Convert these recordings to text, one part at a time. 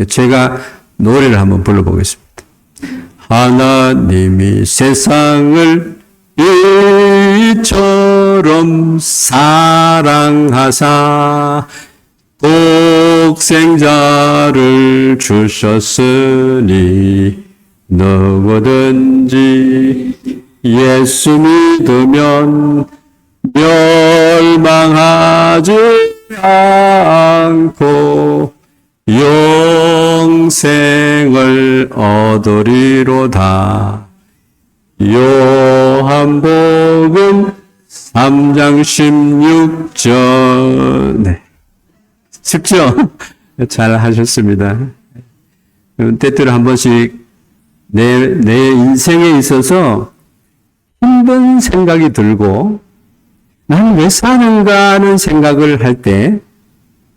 제가 노래를 한번 불러보겠습니다. 하나님이 세상을 이처럼 사랑하사 독생자를 주셨으니 누구든지 예수 믿으면 멸망하지 않고 영생을 얻으리로다. 요한복음 3장 16절. 네. 쉽죠? 잘 하셨습니다. 때때로 한 번씩 내 인생에 있어서 힘든 생각이 들고 나는 왜 사는가 하는 생각을 할 때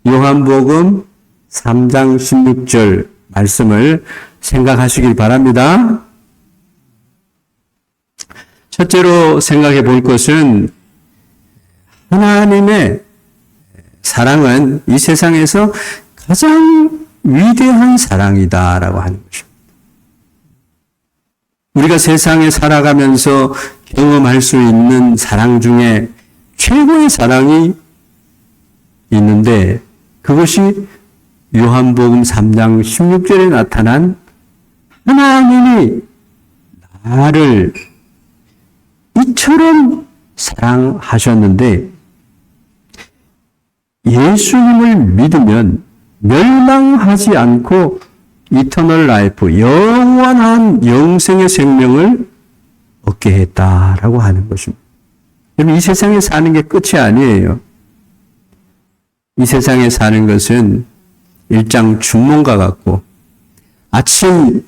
요한복음 3장 16절 말씀을 생각하시길 바랍니다. 첫째로 생각해 볼 것은 하나님의 사랑은 이 세상에서 가장 위대한 사랑이다라고 하는 것입니다. 우리가 세상에 살아가면서 경험할 수 있는 사랑 중에 최고의 사랑이 있는데 그것이 요한복음 3장 16절에 나타난 하나님이 나를 이처럼 사랑하셨는데 예수님을 믿으면 멸망하지 않고 이터널 라이프, 영원한 영생의 생명을 얻게 했다라고 하는 것입니다. 여러분, 이 세상에 사는 게 끝이 아니에요. 이 세상에 사는 것은 일장 춘몽과 같고 아침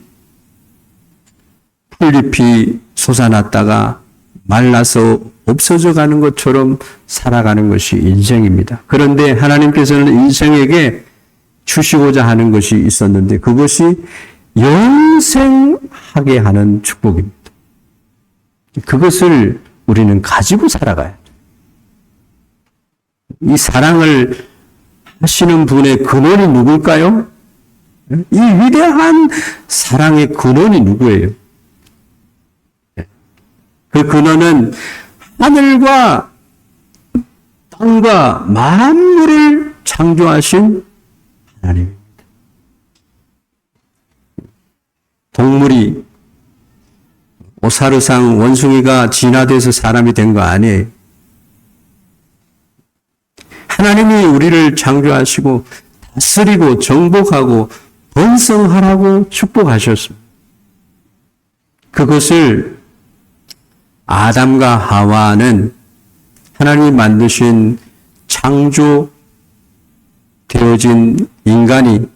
풀잎이 솟아났다가 말라서 없어져 가는 것처럼 살아가는 것이 인생입니다. 그런데 하나님께서는 인생에게 주시고자 하는 것이 있었는데 그것이 영생하게 하는 축복입니다. 그것을 우리는 가지고 살아가야 돼요. 이 사랑을 하시는 분의 근원이 누굴까요? 이 위대한 사랑의 근원이 누구예요? 그 근원은 하늘과 땅과 만물을 창조하신 하나님입니다. 동물이 오사르상 원숭이가 진화돼서 사람이 된 거 아니에요. 하나님이 우리를 창조하시고 다스리고 정복하고 번성하라고 축복하셨습니다. 그것을 아담과 하와는 하나님이 만드신 창조되어진 인간이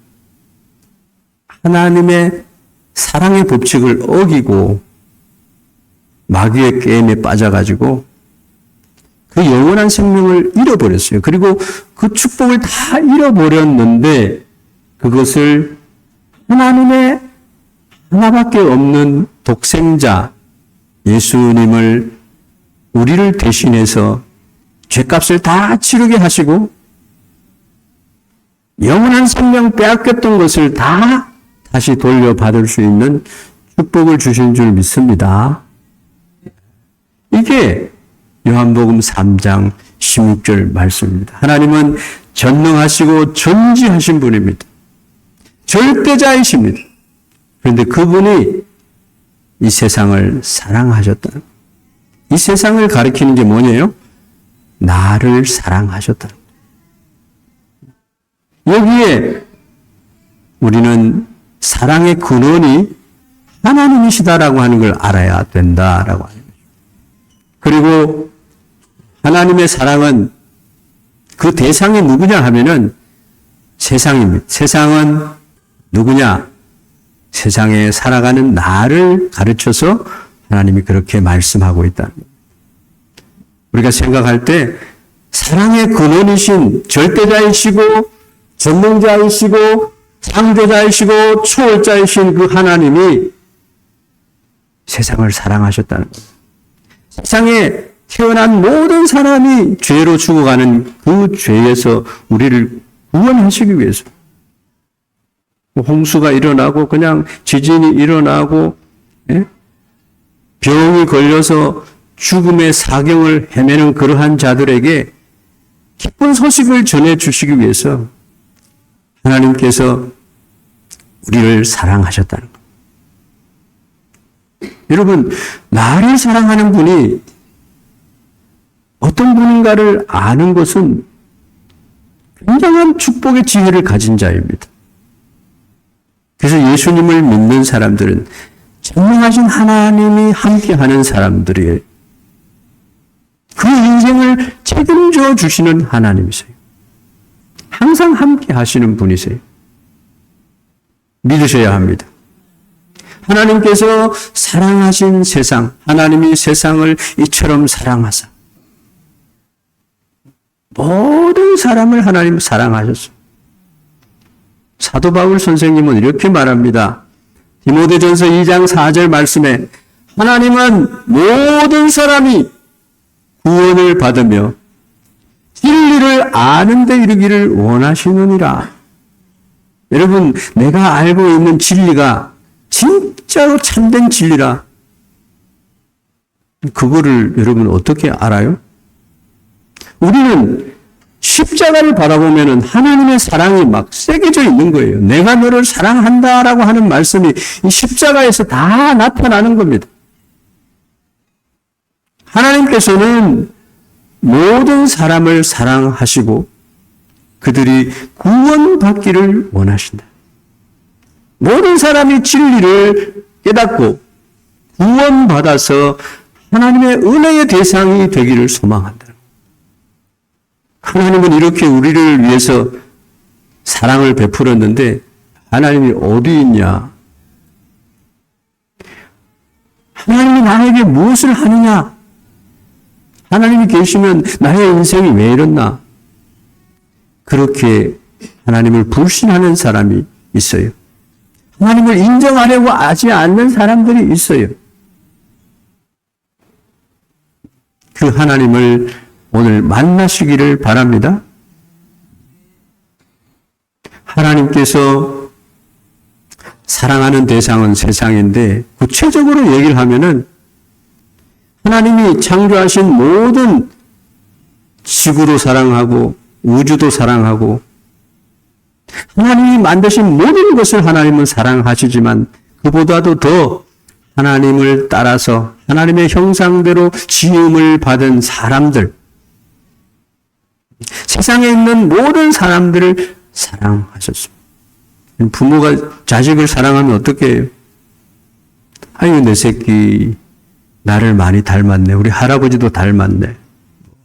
하나님의 사랑의 법칙을 어기고 마귀의 게임에 빠져가지고 그 영원한 생명을 잃어버렸어요. 그리고 그 축복을 다 잃어버렸는데 그것을 하나님의 하나밖에 없는 독생자 예수님을 우리를 대신해서 죄값을 다 치르게 하시고 영원한 생명 빼앗겼던 것을 다 다시 돌려받을 수 있는 축복을 주신 줄 믿습니다. 이게 요한복음 3장 16절 말씀입니다. 하나님은 전능하시고 전지하신 분입니다. 절대자이십니다. 그런데 그분이 이 세상을 사랑하셨다. 이 세상을 가리키는 게 뭐냐요? 나를 사랑하셨다. 여기에 우리는 사랑의 근원이 하나님이시다라고 하는 걸 알아야 된다라고 하는 거죠. 그리고 하나님의 사랑은 그 대상이 누구냐 하면은 세상입니다. 세상은 누구냐? 세상에 살아가는 나를 가르쳐서 하나님이 그렇게 말씀하고 있다는 겁니다. 우리가 생각할 때 사랑의 근원이신 절대자이시고 전능자이시고 창조자이시고 초월자이신 그 하나님이 세상을 사랑하셨다는 겁니다. 세상에 태어난 모든 사람이 죄로 죽어가는 그 죄에서 우리를 구원하시기 위해서 홍수가 일어나고 그냥 지진이 일어나고 예? 병이 걸려서 죽음의 사경을 헤매는 그러한 자들에게 기쁜 소식을 전해주시기 위해서 하나님께서 우리를 사랑하셨다는 것. 여러분, 나를 사랑하는 분이 어떤 분인가를 아는 것은 굉장한 축복의 지혜를 가진 자입니다. 그래서 예수님을 믿는 사람들은 전능하신 하나님이 함께하는 사람들이에요. 그 인생을 책임져 주시는 하나님이세요. 항상 함께 하시는 분이세요. 믿으셔야 합니다. 하나님께서 사랑하신 세상, 하나님이 세상을 이처럼 사랑하사 모든 사람을 하나님 사랑하셨습니다. 사도 바울 선생님은 이렇게 말합니다. 디모데전서 2장 4절 말씀에 하나님은 모든 사람이 구원을 받으며 진리를 아는 데 이르기를 원하시느니라. 여러분, 내가 알고 있는 진리가 진짜로 참된 진리라. 그거를 여러분 어떻게 알아요? 우리는 십자가를 바라보면 하나님의 사랑이 막 새겨져 있는 거예요. 내가 너를 사랑한다라고 하는 말씀이 이 십자가에서 다 나타나는 겁니다. 하나님께서는 모든 사람을 사랑하시고 그들이 구원받기를 원하신다. 모든 사람이 진리를 깨닫고 구원받아서 하나님의 은혜의 대상이 되기를 소망한다. 하나님은 이렇게 우리를 위해서 사랑을 베풀었는데 하나님이 어디 있냐? 하나님이 나에게 무엇을 하느냐? 하나님이 계시면 나의 인생이 왜 이렇나? 그렇게 하나님을 불신하는 사람이 있어요. 하나님을 인정하려고 하지 않는 사람들이 있어요. 그 하나님을 오늘 만나시기를 바랍니다. 하나님께서 사랑하는 대상은 세상인데 구체적으로 얘기를 하면은 하나님이 창조하신 모든 지구도 사랑하고 우주도 사랑하고 하나님이 만드신 모든 것을 하나님은 사랑하시지만 그보다도 더 하나님을 따라서 하나님의 형상대로 지음을 받은 사람들, 세상에 있는 모든 사람들을 사랑하셨습니다. 부모가 자식을 사랑하면 어떻게 해요? 아유, 내 새끼 나를 많이 닮았네. 우리 할아버지도 닮았네.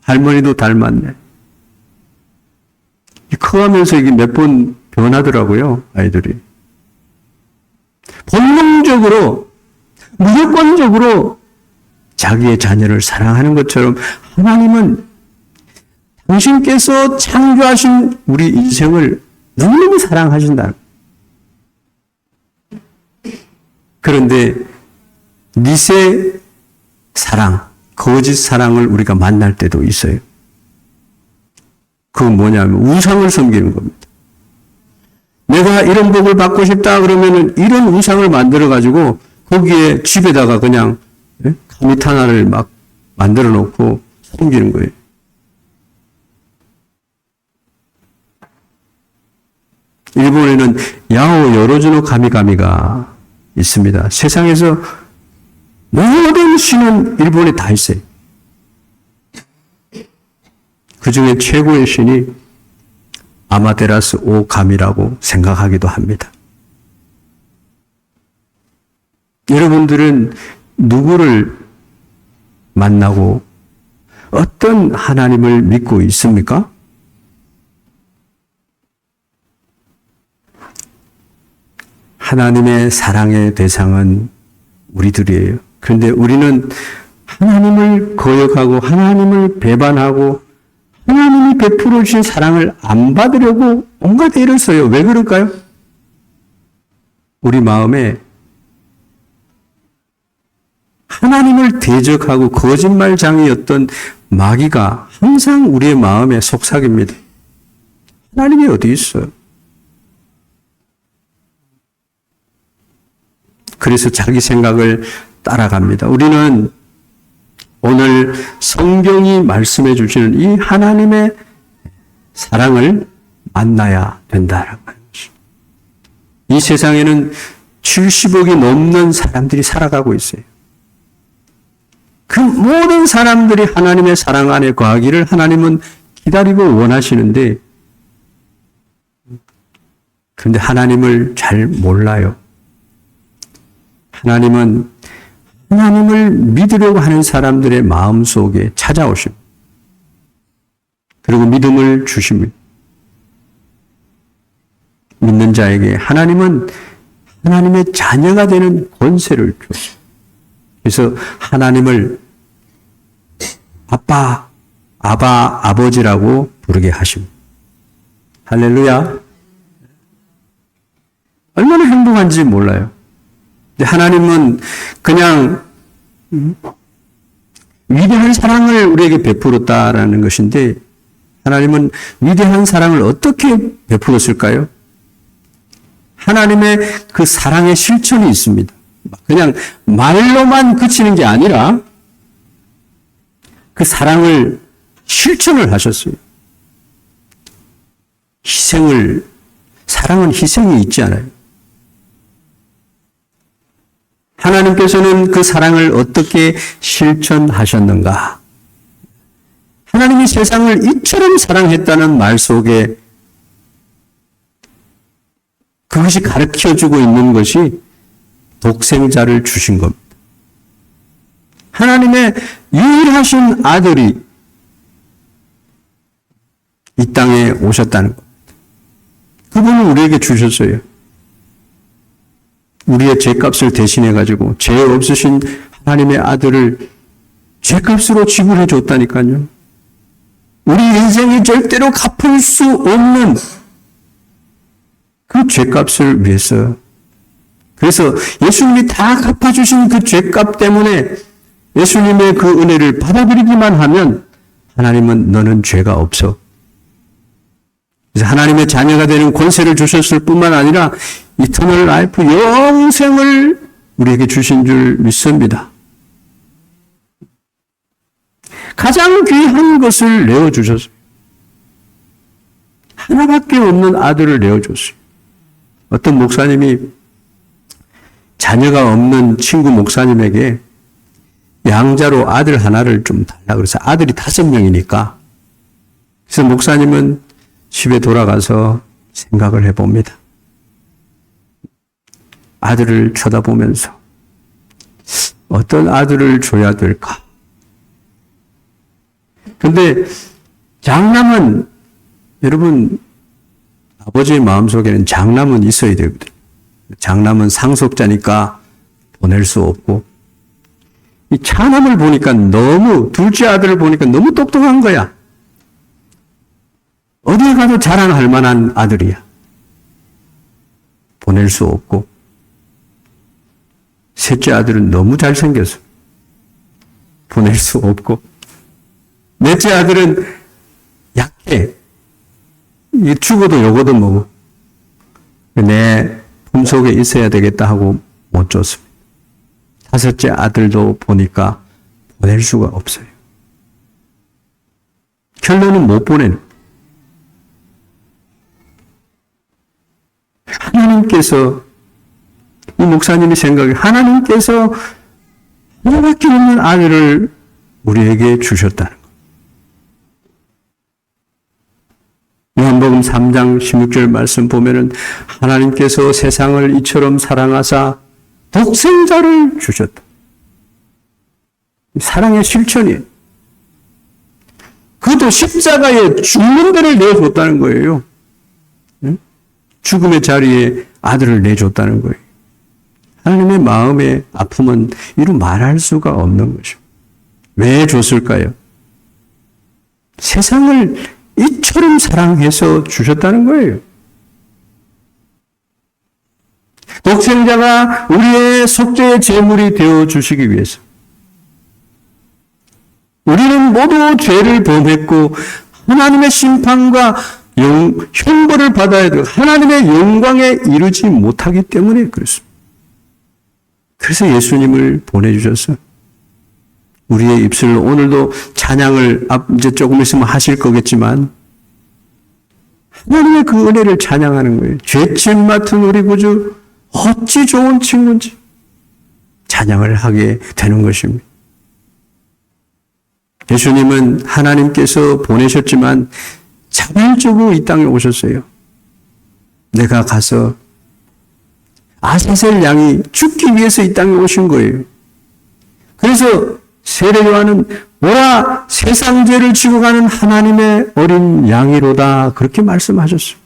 할머니도 닮았네. 커가면서 이게 몇 번 변하더라고요, 아이들이. 본능적으로, 무조건적으로 자기의 자녀를 사랑하는 것처럼 하나님은 당신께서 창조하신 우리 인생을 너무너무 사랑하신다. 그런데 니세 사랑, 거짓 사랑을 우리가 만날 때도 있어요. 그건 뭐냐면 우상을 섬기는 겁니다. 내가 이런 복을 받고 싶다 그러면은 이런 우상을 만들어 가지고 거기에 집에다가 그냥 가미트 하나를 막 만들어 놓고 섬기는 거예요. 일본에는 야오 요로즈노 가미가미가 있습니다. 세상에서 모든 신은 일본에 다 있어요. 그 중에 최고의 신이 아마테라스 오 가미라고 생각하기도 합니다. 여러분들은 누구를 만나고 어떤 하나님을 믿고 있습니까? 하나님의 사랑의 대상은 우리들이에요. 그런데 우리는 하나님을 거역하고 하나님을 배반하고 하나님이 베풀어 주신 사랑을 안 받으려고 온갖 애를 써요. 왜 그럴까요? 우리 마음에 하나님을 대적하고 거짓말장이었던 마귀가 항상 우리의 마음에 속삭입니다. 하나님이 어디 있어요? 그래서 자기 생각을 따라갑니다. 우리는 오늘 성경이 말씀해 주시는 이 하나님의 사랑을 만나야 된다라고 하는 것입니다. 이 세상에는 70억이 넘는 사람들이 살아가고 있어요. 그 모든 사람들이 하나님의 사랑 안에 거하기를 하나님은 기다리고 원하시는데, 그런데 하나님을 잘 몰라요. 하나님은 하나님을 믿으려고 하는 사람들의 마음속에 찾아오십니다. 그리고 믿음을 주십니다. 믿는 자에게 하나님은 하나님의 자녀가 되는 권세를 주십니다. 그래서 하나님을 아버지라고 부르게 하십니다. 할렐루야. 얼마나 행복한지 몰라요. 하나님은 그냥 위대한 사랑을 우리에게 베풀었다라는 것인데, 하나님은 위대한 사랑을 어떻게 베풀었을까요? 하나님의 그 사랑의 실천이 있습니다. 그냥 말로만 그치는 게 아니라 그 사랑을 실천을 하셨어요. 사랑은 희생이 있지 않아요. 하나님께서는 그 사랑을 어떻게 실천하셨는가? 하나님이 세상을 이처럼 사랑했다는 말 속에 그것이 가르쳐주고 있는 것이 독생자를 주신 겁니다. 하나님의 유일하신 아들이 이 땅에 오셨다는 겁니다. 그분은 우리에게 주셨어요. 우리의 죄값을 대신해가지고 죄 없으신 하나님의 아들을 죄값으로 지불해 줬다니까요. 우리 인생이 절대로 갚을 수 없는 그 죄값을 위해서. 그래서 예수님이 다 갚아주신 그 죄값 때문에 예수님의 그 은혜를 받아들이기만 하면 하나님은 너는 죄가 없어. 그래서 하나님의 자녀가 되는 권세를 주셨을 뿐만 아니라 이터널 라이프, 영생을 우리에게 주신 줄 믿습니다. 가장 귀한 것을 내어주셨어요. 하나밖에 없는 아들을 내어줬어요. 어떤 목사님이 자녀가 없는 친구 목사님에게 양자로 아들 하나를 좀 달라 그래서 아들이 5명이니까. 그래서 목사님은 집에 돌아가서 생각을 해봅니다. 아들을 쳐다보면서 어떤 아들을 줘야 될까? 근데 장남은, 여러분, 아버지의 마음속에는 장남은 있어야 되거든요. 장남은 상속자니까 보낼 수 없고, 이 차남을 보니까 둘째 아들을 보니까 너무 똑똑한 거야. 어디에 가도 자랑할 만한 아들이야. 보낼 수 없고, 셋째 아들은 너무 잘생겨서 보낼 수 없고, 넷째 아들은 약해. 이 죽어도 요거도 뭐 내 품속에 있어야 되겠다 하고 못 줬습니다. 5째 아들도 보니까 보낼 수가 없어요. 결론은 못 보내는. 하나님께서, 이 목사님이 생각해, 하나님께서 하나밖에 없는 아들을 우리에게 주셨다는 것. 요한복음 3장 16절 말씀 보면은 하나님께서 세상을 이처럼 사랑하사 독생자를 주셨다. 사랑의 실천이에요. 그것도 십자가에 죽는 데를 내줬다는 거예요. 죽음의 자리에 아들을 내줬다는 거예요. 하나님의 마음의 아픔은 이루 말할 수가 없는 것이죠. 왜 줬을까요? 세상을 이처럼 사랑해서 주셨다는 거예요. 독생자가 우리의 속죄의 제물이 되어 주시기 위해서. 우리는 모두 죄를 범했고 하나님의 심판과 형벌을 받아야 되고 하나님의 영광에 이르지 못하기 때문에 그렇습니다. 그래서 예수님을 보내주셨어요. 우리의 입술로 오늘도 찬양을 이제 조금 있으면 하실 거겠지만 하나님의 그 은혜를 찬양하는 거예요. 죄짐 맡은 우리 구주 어찌 좋은 친구인지 찬양을 하게 되는 것입니다. 예수님은 하나님께서 보내셨지만 자발적으로 이 땅에 오셨어요. 내가 가서 아사셀 양이 죽기 위해서 이 땅에 오신 거예요. 그래서 세례 요한은 오라 세상 죄를 지고 가는 하나님의 어린 양이로다 그렇게 말씀하셨어요.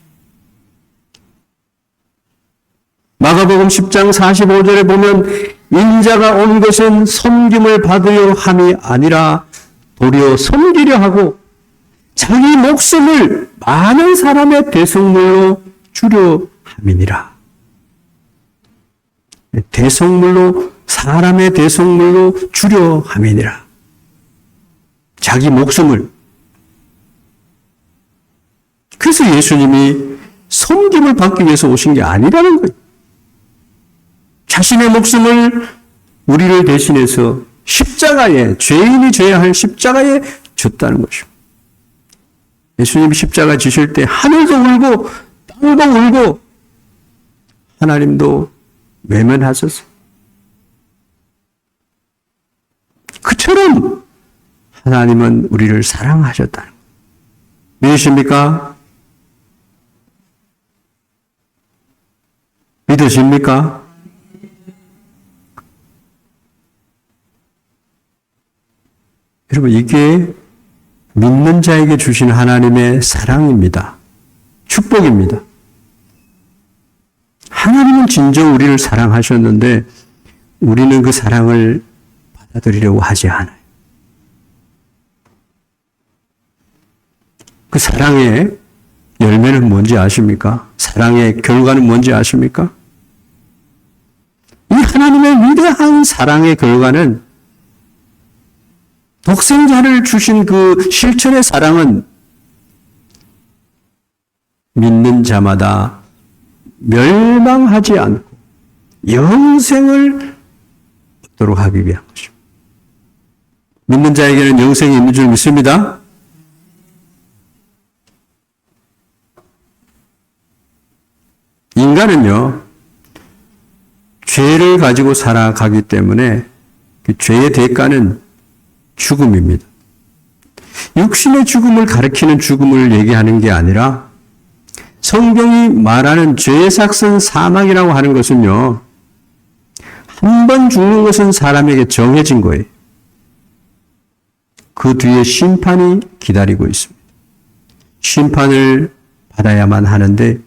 마가복음 10장 45절에 보면 인자가 온 것은 섬김을 받으려 함이 아니라 도리어 섬기려 하고 자기 목숨을 많은 사람의 대속물로 주려 함이니라. 대속물로 사람의 대속물로 주려 함이니라. 자기 목숨을. 그래서 예수님이 섬김을 받기 위해서 오신 게 아니라는 거예요. 자신의 목숨을 우리를 대신해서 십자가에 죄인이 져야 할 십자가에 졌다는 것이죠. 예수님이 십자가 지실 때 하늘도 울고 땅도 울고 하나님도 외면하셨어요. 그처럼 하나님은 우리를 사랑하셨다는 거예요. 믿으십니까? 믿으십니까? 여러분, 이게 믿는 자에게 주신 하나님의 사랑입니다. 축복입니다. 하나님은 진정 우리를 사랑하셨는데 우리는 그 사랑을 받아들이려고 하지 않아요. 그 사랑의 열매는 뭔지 아십니까? 사랑의 결과는 뭔지 아십니까? 이 하나님의 위대한 사랑의 결과는 독생자를 주신 그 실천의 사랑은 믿는 자마다 멸망하지 않고 영생을 얻도록 하기 위한 것입니다. 믿는 자에게는 영생이 있는 줄 믿습니다. 인간은요, 죄를 가지고 살아가기 때문에 그 죄의 대가는 죽음입니다. 육신의 죽음을 가리키는 죽음을 얘기하는 게 아니라 성경이 말하는 죄의 삭은 사망이라고 하는 것은요, 한 번 죽는 것은 사람에게 정해진 거예요. 그 뒤에 심판이 기다리고 있습니다. 심판을 받아야만 하는데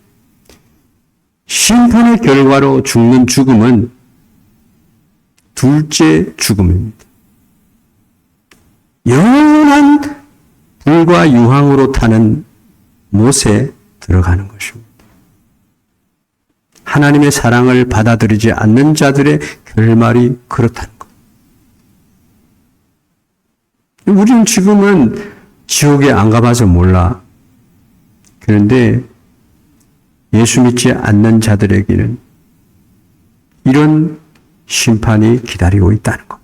심판의 결과로 죽는 죽음은 둘째 죽음입니다. 영원한 불과 유황으로 타는 못에 들어가는 것입니다. 하나님의 사랑을 받아들이지 않는 자들의 결말이 그렇다는 것. 우리는 지금은 지옥에 안 가봐서 몰라. 그런데 예수 믿지 않는 자들에게는 이런 심판이 기다리고 있다는 것.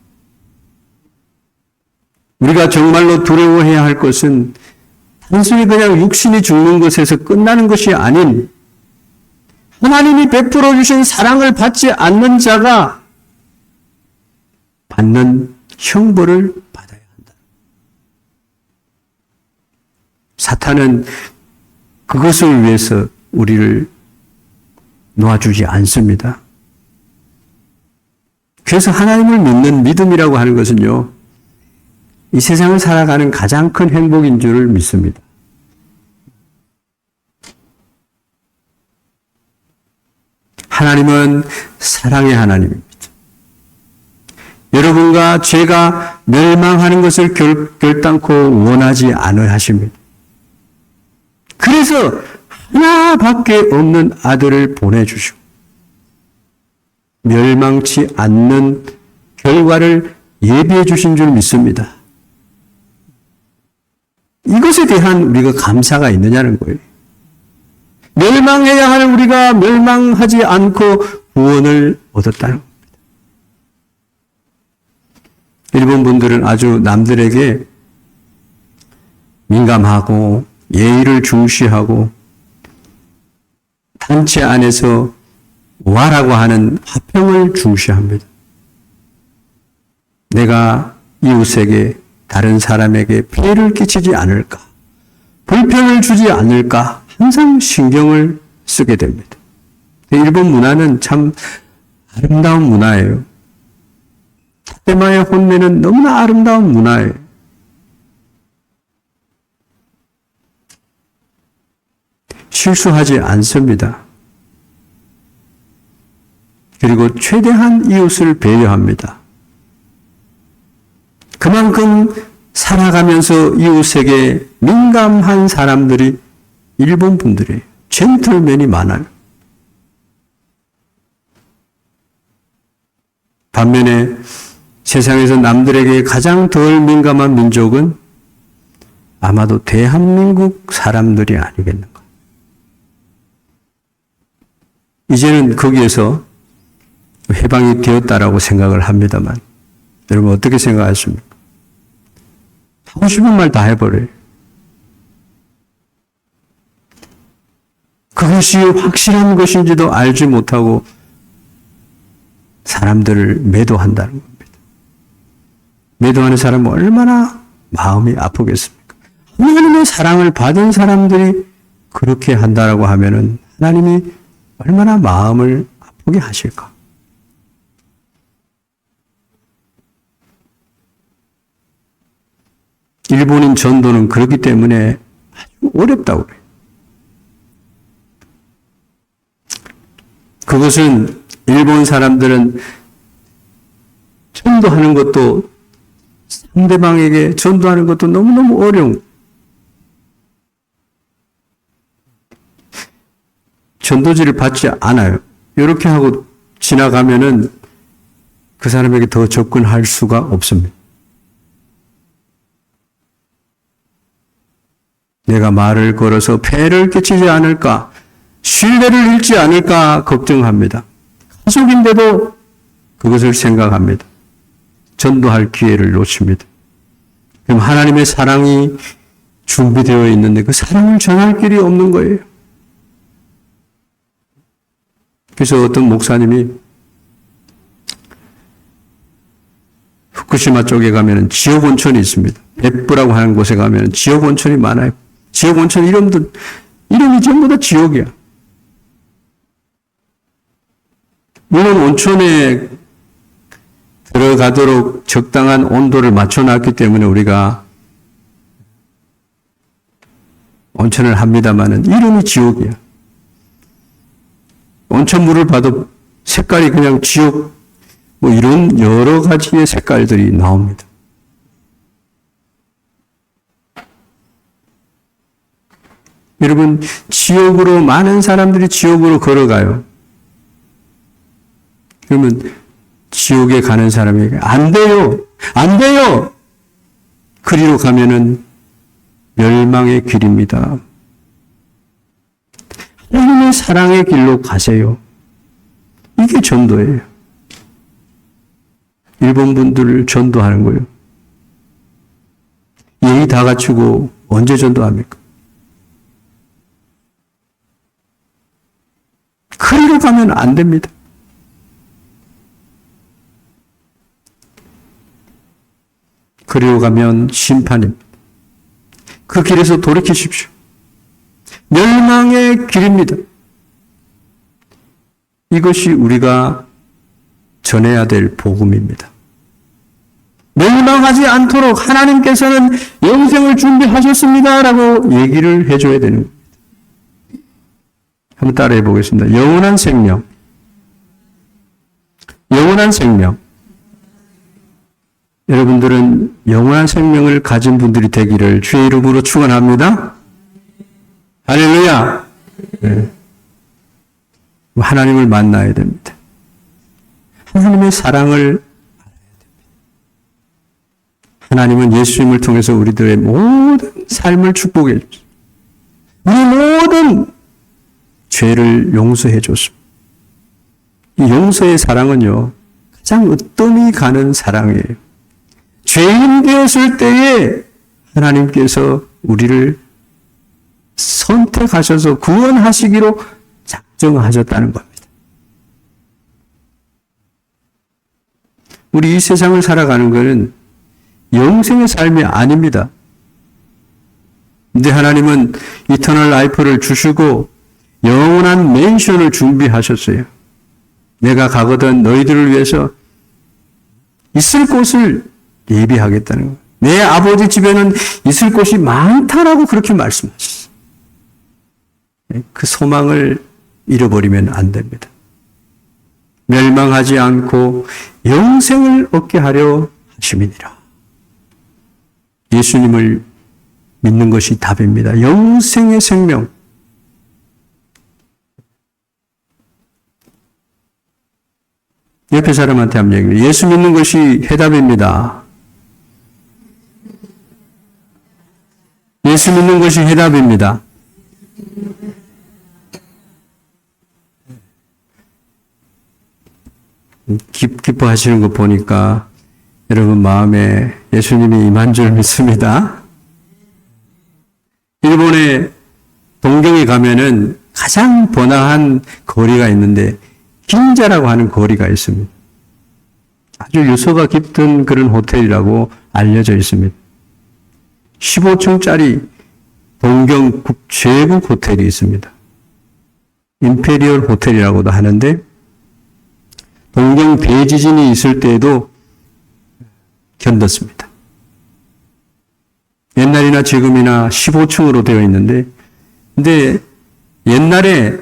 우리가 정말로 두려워해야 할 것은 단순히 그냥 육신이 죽는 것에서 끝나는 것이 아닌 하나님이 베풀어 주신 사랑을 받지 않는 자가 받는 형벌을 받아야 한다. 사탄은 그것을 위해서 우리를 놓아주지 않습니다. 그래서 하나님을 믿는 믿음이라고 하는 것은요, 이 세상을 살아가는 가장 큰 행복인 줄을 믿습니다. 하나님은 사랑의 하나님입니다. 여러분과 죄가 멸망하는 것을 결단코 원하지 않으 하십니다. 그래서 하나밖에 없는 아들을 보내주시고 멸망치 않는 결과를 예비해 주신 줄 믿습니다. 이것에 대한 우리가 감사가 있느냐는 거예요. 멸망해야 할 우리가 멸망하지 않고 구원을 얻었다는 겁니다. 일본 분들은 아주 남들에게 민감하고 예의를 중시하고 단체 안에서 와라고 하는 화평을 중시합니다. 내가 이웃에게 다른 사람에게 피해를 끼치지 않을까, 불편을 주지 않을까 항상 신경을 쓰게 됩니다. 일본 문화는 참 아름다운 문화예요. 타테마의 혼내는 너무나 아름다운 문화예요. 실수하지 않습니다. 그리고 최대한 이웃을 배려합니다. 그만큼 살아가면서 이웃에게 민감한 사람들이 일본 분들이에요. 젠틀맨이 많아요. 반면에 세상에서 남들에게 가장 덜 민감한 민족은 아마도 대한민국 사람들이 아니겠는가. 이제는 거기에서 해방이 되었다라고 생각을 합니다만, 여러분 어떻게 생각하십니까? 하고 싶은 말 다 해버려요. 그것이 확실한 것인지도 알지 못하고 사람들을 매도한다는 겁니다. 매도하는 사람은 얼마나 마음이 아프겠습니까? 하나님의 사랑을 받은 사람들이 그렇게 한다라고 하면은 하나님이 얼마나 마음을 아프게 하실까? 일본인 전도는 그렇기 때문에 아주 어렵다고 그래요. 그것은 일본 사람들은 전도하는 것도 상대방에게 전도하는 것도 너무너무 어려운, 전도지를 받지 않아요. 이렇게 하고 지나가면은 그 사람에게 더 접근할 수가 없습니다. 내가 말을 걸어서 폐를 끼치지 않을까, 신뢰를 잃지 않을까 걱정합니다. 가족인데도 그것을 생각합니다. 전도할 기회를 놓칩니다. 그럼 하나님의 사랑이 준비되어 있는데 그 사랑을 전할 길이 없는 거예요. 그래서 어떤 목사님이 후쿠시마 쪽에 가면 지옥 온천이 있습니다. 베프라고 하는 곳에 가면 지옥 온천이 많아요. 지옥 온천 이름이 전부 다 지옥이야. 물론 온천에 들어가도록 적당한 온도를 맞춰놨기 때문에 우리가 온천을 합니다마는 이름이 지옥이야. 온천물을 봐도 색깔이 그냥 지옥, 이런 여러 가지의 색깔들이 나옵니다. 여러분, 지옥으로, 많은 사람들이 지옥으로 걸어가요. 그러면 지옥에 가는 사람에게 안 돼요. 안 돼요. 그리로 가면은 멸망의 길입니다. 하나님의 사랑의 길로 가세요. 이게 전도예요. 일본 분들을 전도하는 거예요. 예의 다 갖추고 언제 전도합니까? 그리로 가면 안 됩니다. 그리로 가면 심판입니다. 그 길에서 돌이키십시오. 멸망의 길입니다. 이것이 우리가 전해야 될 복음입니다. 멸망하지 않도록 하나님께서는 영생을 준비하셨습니다라고 얘기를 해줘야 되는 겁니다. 한번 따라해 보겠습니다. 영원한 생명. 영원한 생명. 여러분들은 영원한 생명을 가진 분들이 되기를 주의 이름으로 축원합니다. 할렐루야. 네. 하나님을 만나야 됩니다. 하나님의 사랑을 알아야 됩니다. 하나님은 예수님을 통해서 우리들의 모든 삶을 축복해 줬습니다. 우리 모든 죄를 용서해 줬습니다. 이 용서의 사랑은요, 가장 으뜸이 가는 사랑이에요. 죄인 되었을 때에 하나님께서 우리를 선택하셔서 구원하시기로 작정하셨다는 겁니다. 우리 이 세상을 살아가는 것은 영생의 삶이 아닙니다. 근데 하나님은 이터널 라이프를 주시고 영원한 맨션을 준비하셨어요. 내가 가거든 너희들을 위해서 있을 곳을 예비하겠다는 거예요. 내 아버지 집에는 있을 곳이 많다라고 그렇게 말씀하셨어요. 그 소망을 잃어버리면 안 됩니다. 멸망하지 않고 영생을 얻게 하려 하심이니라. 예수님을 믿는 것이 답입니다. 영생의 생명. 옆에 사람한테 한번 얘기해요. 예수 믿는 것이 해답입니다. 예수 믿는 것이 해답입니다. 기뻐하시는 거 보니까 여러분 마음에 예수님이 임한 줄 믿습니다. 일본의 동경에 가면은 가장 번화한 거리가 있는데 긴자라고 하는 거리가 있습니다. 아주 유서가 깊은 그런 호텔이라고 알려져 있습니다. 15층짜리 동경 최고 호텔이 있습니다. 임페리얼 호텔이라고도 하는데 동경 대지진이 있을 때에도 견뎠습니다. 옛날이나 지금이나 15층으로 되어 있는데, 근데 옛날에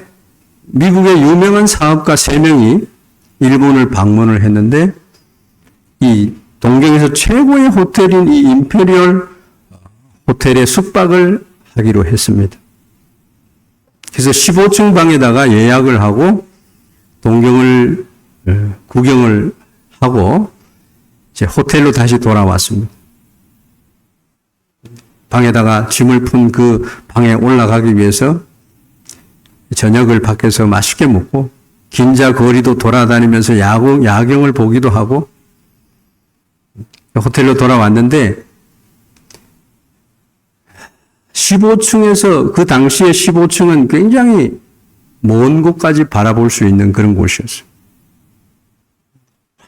미국의 유명한 사업가 3명이 일본을 방문을 했는데, 이 동경에서 최고의 호텔인 이 임페리얼 호텔에 숙박을 하기로 했습니다. 그래서 15층 방에다가 예약을 하고 동경을 구경을 하고 이제 호텔로 다시 돌아왔습니다. 방에다가 짐을 푼 그 방에 올라가기 위해서 저녁을 밖에서 맛있게 먹고 긴자 거리도 돌아다니면서 야경을 보기도 하고 호텔로 돌아왔는데 15층에서 그 당시에 15층은 굉장히 먼 곳까지 바라볼 수 있는 그런 곳이었어요.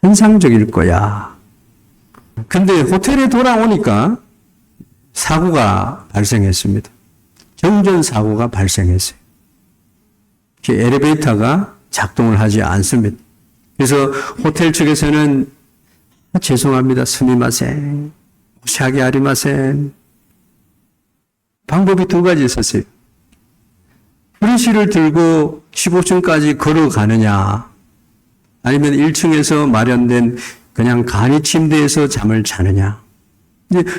환상적일 거야. 근데 호텔에 돌아오니까 사고가 발생했습니다. 정전 사고가 발생했어요. 엘리베이터가 작동을 하지 않습니다. 그래서 호텔 측에서는 죄송합니다. 스미마센, 오시하게 아리마센. 방법이 2가지 있었어요. 후레쉬를 들고 15층까지 걸어가느냐, 아니면 1층에서 마련된 그냥 간이 침대에서 잠을 자느냐. 근데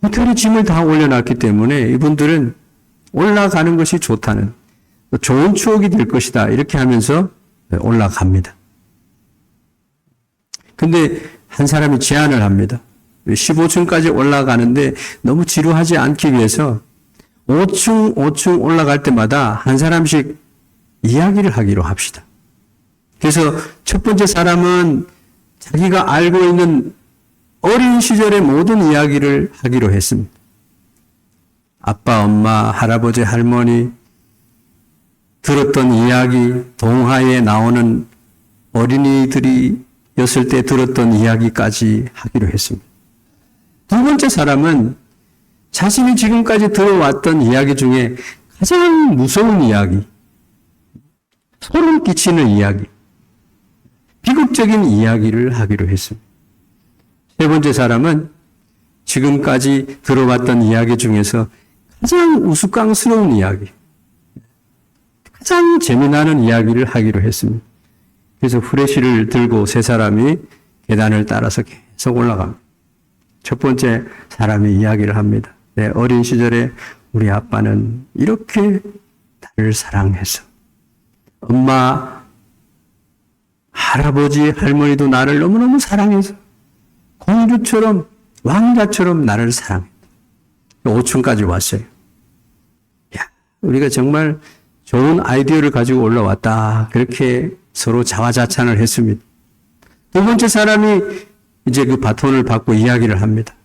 호텔에 짐을 다 올려놨기 때문에 이분들은 올라가는 것이 좋다는, 좋은 추억이 될 것이다, 이렇게 하면서 올라갑니다. 근데 한 사람이 제안을 합니다. 15층까지 올라가는데 너무 지루하지 않기 위해서 5층 올라갈 때마다 한 사람씩 이야기를 하기로 합시다. 그래서 첫 번째 사람은 자기가 알고 있는 어린 시절의 모든 이야기를 하기로 했습니다. 아빠, 엄마, 할아버지, 할머니 들었던 이야기, 동화에 나오는 어린이들이었을 때 들었던 이야기까지 하기로 했습니다. 2번째 사람은 자신이 지금까지 들어왔던 이야기 중에 가장 무서운 이야기, 소름 끼치는 이야기, 비극적인 이야기를 하기로 했습니다. 3번째 사람은 지금까지 들어왔던 이야기 중에서 가장 우스꽝스러운 이야기, 가장 재미나는 이야기를 하기로 했습니다. 그래서 후레쉬를 들고 3사람이 계단을 따라서 계속 올라갑니다. 첫 번째 사람이 이야기를 합니다. 내 어린 시절에 우리 아빠는 이렇게 나를 사랑해서, 엄마, 할아버지, 할머니도 나를 너무너무 사랑해서 공주처럼, 왕자처럼 나를 사랑했다. 5층까지 왔어요. 야, 우리가 정말 좋은 아이디어를 가지고 올라왔다. 그렇게 서로 자화자찬을 했습니다. 2번째 사람이 이제 그 바톤을 받고 이야기를 합니다.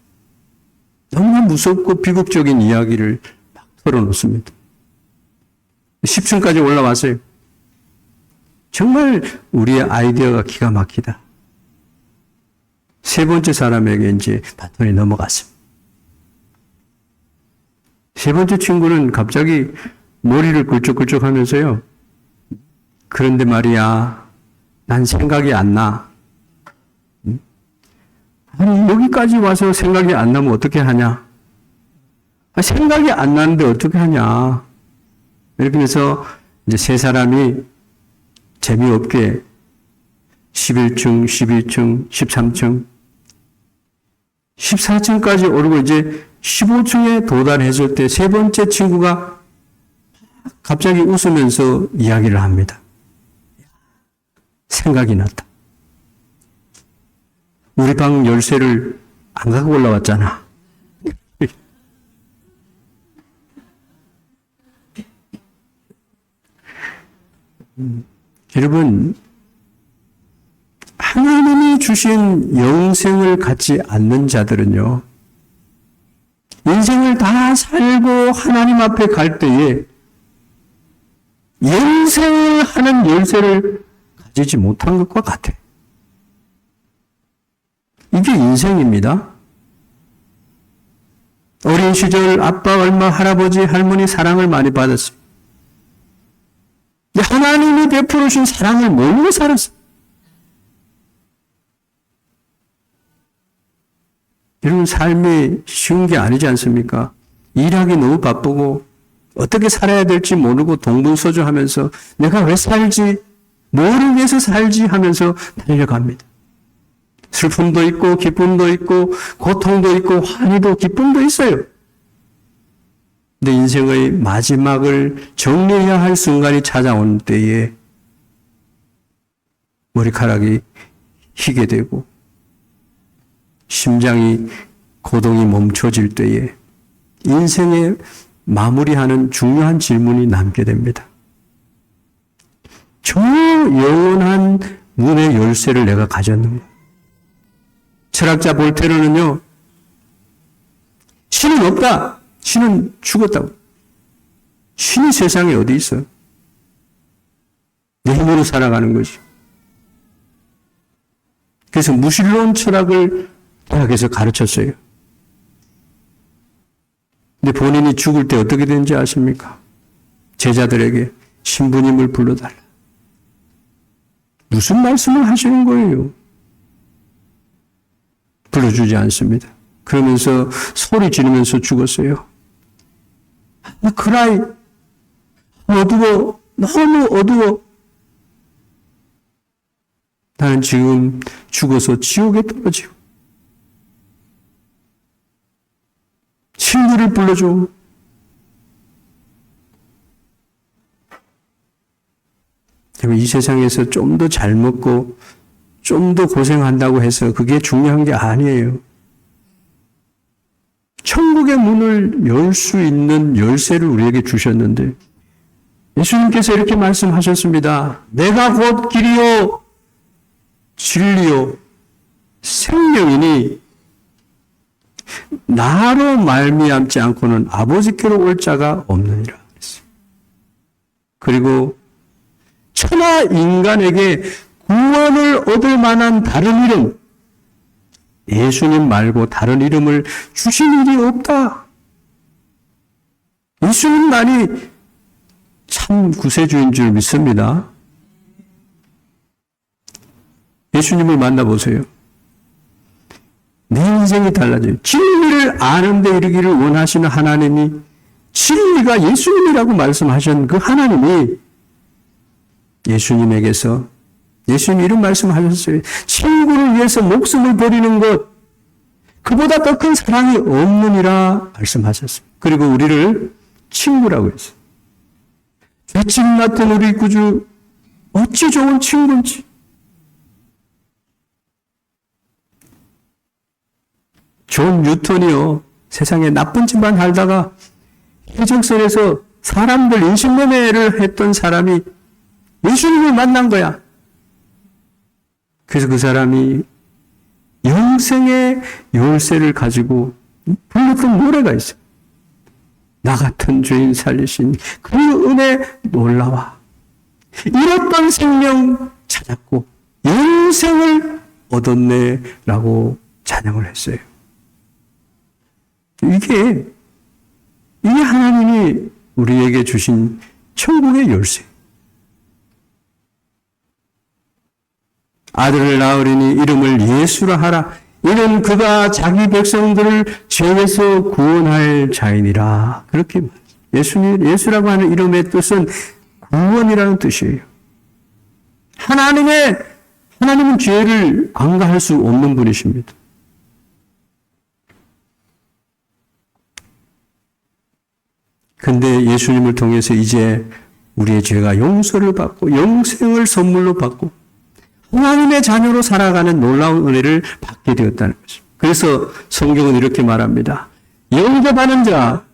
너무나 무섭고 비극적인 이야기를 막 털어놓습니다. 10층까지 올라왔어요. 정말 우리의 아이디어가 기가 막히다. 세 번째 사람에게 이제 바톤이 넘어갔습니다. 세 번째 친구는 갑자기 머리를 굴쩍굴쩍 하면서요. 그런데 말이야, 난 생각이 안 나. 아니, 여기까지 와서 생각이 안 나면 어떻게 하냐? 생각이 안 나는데 어떻게 하냐? 이렇게 해서 이제 세 사람이 재미없게 11층, 12층, 13층, 14층까지 오르고 이제 15층에 도달했을 때 세 번째 친구가 갑자기 웃으면서 이야기를 합니다. 생각이 났다. 우리 방 열쇠를 안 갖고 올라왔잖아. 여러분, 하나님이 주신 영생을 갖지 않는 자들은요, 인생을 다 살고 하나님 앞에 갈 때에 영생을 하는 열쇠를 가지지 못한 것과 같아. 이게 인생입니다. 어린 시절 아빠, 엄마, 할아버지, 할머니 사랑을 많이 받았어요. 하나님이 베풀어 주신 사랑을 모르고 살았어요. 이런 삶이 쉬운 게 아니지 않습니까? 일하기 너무 바쁘고 어떻게 살아야 될지 모르고 동분서주하면서 내가 왜 살지? 뭐를 위해서 살지? 하면서 달려갑니다. 슬픔도 있고 기쁨도 있고 고통도 있고 환희도 기쁨도 있어요. 근데 인생의 마지막을 정리해야 할 순간이 찾아온 때에 머리카락이 희게 되고 심장이 고동이 멈춰질 때에 인생의 마무리하는 중요한 질문이 남게 됩니다. 저 영원한 문의 열쇠를 내가 가졌는가? 철학자 볼테르는요, 신은 없다. 신은 죽었다고. 신이 세상에 어디 있어? 내 힘으로 살아가는 것이. 그래서 무신론 철학을 대학에서 가르쳤어요. 근데 본인이 죽을 때 어떻게 되는지 아십니까? 제자들에게 신부님을 불러달라. 무슨 말씀을 하시는 거예요? 불러주지 않습니다. 그러면서 소리 지르면서 죽었어요. 그라이, 어두워, 너무 어두워. 나는 지금 죽어서 지옥에 떨어지고. 친구를 불러줘. 이 세상에서 좀 더 잘 먹고 좀 더 고생한다고 해서 그게 중요한 게 아니에요. 천국의 문을 열 수 있는 열쇠를 우리에게 주셨는데 예수님께서 이렇게 말씀하셨습니다. 내가 곧 길이요 진리요 생명이니 나로 말미암지 않고는 아버지께로 올 자가 없느니라. 그리고 천하 인간에게 구원을 얻을 만한 다른 이름, 예수님 말고 다른 이름을 주신 일이 없다. 예수님만이 참 구세주인 줄 믿습니다. 예수님을 만나보세요. 내 인생이 달라져요. 진리를 아는데 이르기를 원하시는 하나님이 진리가 예수님이라고 말씀하신 그 하나님이 예수님에게서 예수님 이런 말씀하셨어요. 친구를 위해서 목숨을 버리는 것 그보다 더 큰 사랑이 없느니라 말씀하셨어요. 그리고 우리를 친구라고 했어요. 죄짐 맡은 우리 구주 어찌 좋은 친구인지. 존 뉴턴이요. 세상에 나쁜 짓만 하다가 해적선에서 사람들 인신매매를 했던 사람이 예수님을 만난 거야. 그래서 그 사람이 영생의 열쇠를 가지고 불렀던 노래가 있어요. 나 같은 죄인 살리신 그 은혜 놀라와. 잃었던 생명 찾았고 영생을 얻었네 라고 찬양을 했어요. 이게 하나님이 우리에게 주신 천국의 열쇠. 아들을 낳으리니 이름을 예수라 하라. 이는 그가 자기 백성들을 죄에서 구원할 자이니라. 그렇게 예수라고 하는 이름의 뜻은 구원이라는 뜻이에요. 하나님은 죄를 관가할 수 없는 분이십니다. 근데 예수님을 통해서 이제 우리의 죄가 용서를 받고 영생을 선물로 받고 하나님의 자녀로 살아가는 놀라운 은혜를 받게 되었다는 것입니다. 그래서 성경은 이렇게 말합니다. 영접하는 자,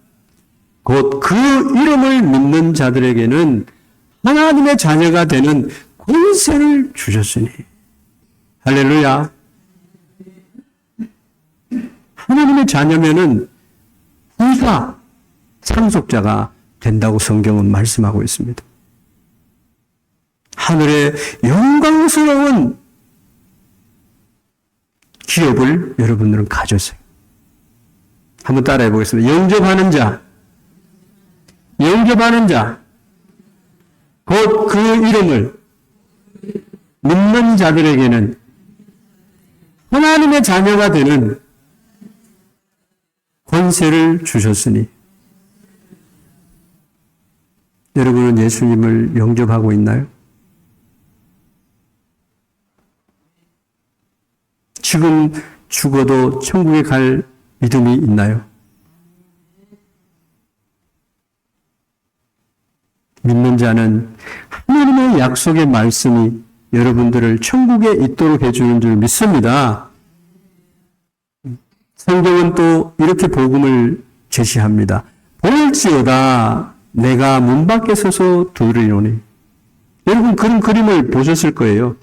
곧 그 이름을 믿는 자들에게는 하나님의 자녀가 되는 권세를 주셨으니. 할렐루야. 하나님의 자녀면은 후사, 상속자가 된다고 성경은 말씀하고 있습니다. 하늘의 영광스러운 기업을 여러분들은 가졌어요. 한번 따라해 보겠습니다. 영접하는 자, 곧 그 이름을 믿는 자들에게는 하나님의 자녀가 되는 권세를 주셨으니. 여러분은 예수님을 영접하고 있나요? 지금 죽어도 천국에 갈 믿음이 있나요? 믿는 자는 하나님의 약속의 말씀이 여러분들을 천국에 있도록 해주는 줄 믿습니다. 성경은 또 이렇게 복음을 제시합니다. 볼지어다 내가 문 밖에 서서 두드리노니. 여러분 그런 그림을 보셨을 거예요.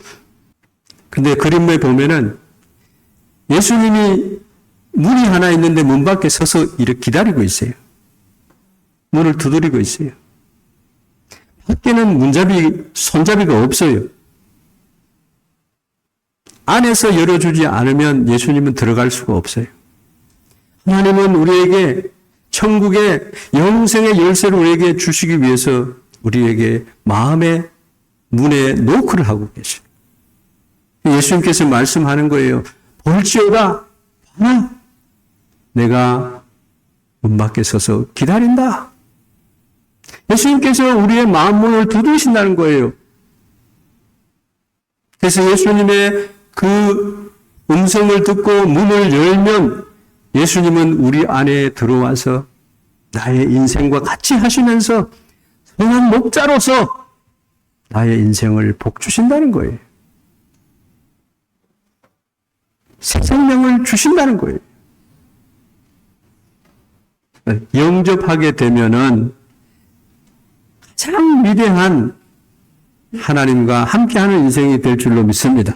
근데 그림에 보면은 예수님이 문이 하나 있는데 문 밖에 서서 이렇게 기다리고 있어요. 문을 두드리고 있어요. 밖에는 손잡이가 없어요. 안에서 열어주지 않으면 예수님은 들어갈 수가 없어요. 하나님은 우리에게 천국의 영생의 열쇠를 우리에게 주시기 위해서 우리에게 마음의 문에 노크를 하고 계셔요. 예수님께서 말씀하는 거예요. 볼지어다 봐라. 내가 문 밖에 서서 기다린다. 예수님께서 우리의 마음문을 두드리신다는 거예요. 그래서 예수님의 그 음성을 듣고 문을 열면 예수님은 우리 안에 들어와서 나의 인생과 같이 하시면서 선한 목자로서 나의 인생을 복주신다는 거예요. 새 생명을 주신다는 거예요. 영접하게 되면은 가장 위대한 하나님과 함께하는 인생이 될 줄로 믿습니다.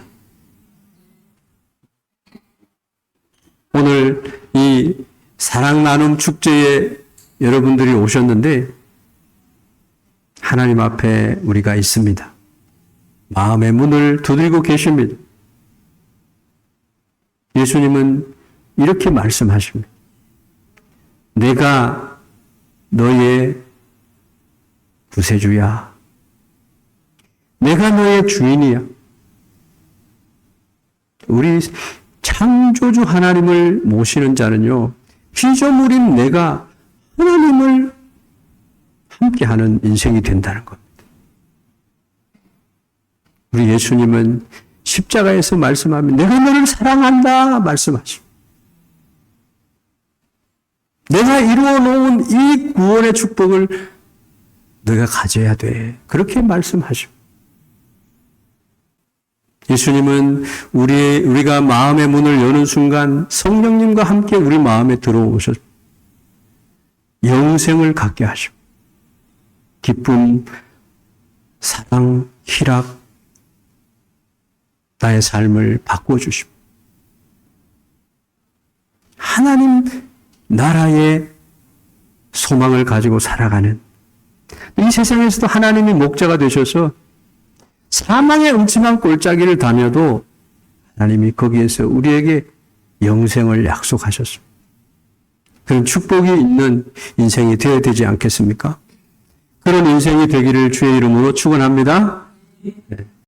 오늘 이 사랑 나눔 축제에 여러분들이 오셨는데 하나님 앞에 우리가 있습니다. 마음의 문을 두드리고 계십니다. 예수님은 이렇게 말씀하십니다. 내가 너의 구세주야. 내가 너의 주인이야. 우리 창조주 하나님을 모시는 자는요, 피조물인 내가 하나님을 함께하는 인생이 된다는 겁니다. 우리 예수님은 십자가에서 말씀하면 내가 너를 사랑한다 말씀하십니다. 내가 이루어 놓은 이 구원의 축복을 너가 가져야 돼. 그렇게 말씀하십니다. 예수님은 우리가 마음의 문을 여는 순간 성령님과 함께 우리 마음에 들어오셔서 영생을 갖게 하시고 기쁨, 사랑, 희락, 나의 삶을 바꿔주시고 하나님 나라의 소망을 가지고 살아가는, 이 세상에서도 하나님이 목자가 되셔서 사망의 음침한 골짜기를 다녀도 하나님이 거기에서 우리에게 영생을 약속하셨습니다. 그런 축복이 있는 인생이 되어야 되지 않겠습니까? 그런 인생이 되기를 주의 이름으로 축원합니다.